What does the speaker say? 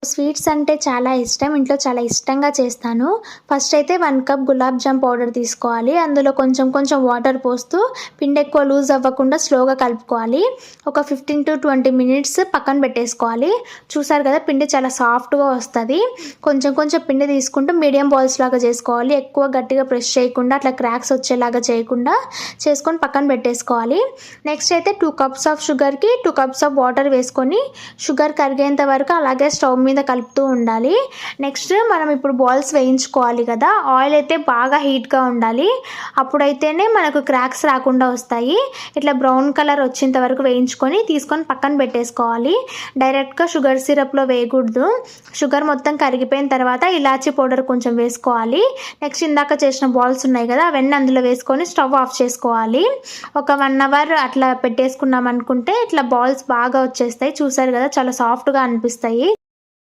Sweets అంటే చాలా ఇష్టం. ఇంట్లో చాలా ఇష్టంగా చేస్తాను. ఫస్ట్ అయితే 1 కప్ గులాబ్ జామ్ పౌడర్ తీసుకోవాలి. అందులో కొంచెం కొంచెం వాటర్ పోస్తూ పిండి ఎక్కువ లూజ్ అవ్వకుండా స్లోగా కలుపుకోవాలి. ఒక 15-20 మినిట్స్ పక్కన పెట్టేసుకోవాలి. చూసారు కదా, పిండి చాలా సాఫ్ట్గా వస్తుంది. కొంచెం కొంచెం పిండి తీసుకుంటూ మీడియం బాల్స్ లాగా చేసుకోవాలి. ఎక్కువ గట్టిగా ప్రెస్ చేయకుండా, అట్లా క్రాక్స్ వచ్చేలాగా చేయకుండా చేసుకొని పక్కన పెట్టేసుకోవాలి. నెక్స్ట్ అయితే 2 కప్స్ ఆఫ్ షుగర్కి 2 కప్స్ ఆఫ్ వాటర్ వేసుకొని షుగర్ కరిగేంత వరకు అలాగే స్టవ్ మీద కలుపుతూ ఉండాలి. నెక్స్ట్ మనం ఇప్పుడు బాల్స్ వేయించుకోవాలి కదా, ఆయిల్ అయితే బాగా హీట్గా ఉండాలి. అప్పుడైతేనే మనకు క్రాక్స్ రాకుండా వస్తాయి. ఇట్లా బ్రౌన్ కలర్ వచ్చేంత వరకు వేయించుకొని తీసుకొని పక్కన పెట్టేసుకోవాలి. డైరెక్ట్గా షుగర్ సిరప్లో వేయకూడదు. షుగర్ మొత్తం కరిగిపోయిన తర్వాత ఇలాచీ పౌడర్ కొంచెం వేసుకోవాలి. నెక్స్ట్ ఇందాక చేసిన బాల్స్ ఉన్నాయి కదా, అవన్నీ అందులో వేసుకొని స్టవ్ ఆఫ్ చేసుకోవాలి. ఒక 1 అవర్ అట్లా పెట్టేసుకున్నాం అనుకుంటే ఇట్లా బాల్స్ బాగా వచ్చేస్తాయి. చూసారు కదా, చాలా సాఫ్ట్గా అనిపిస్తాయి.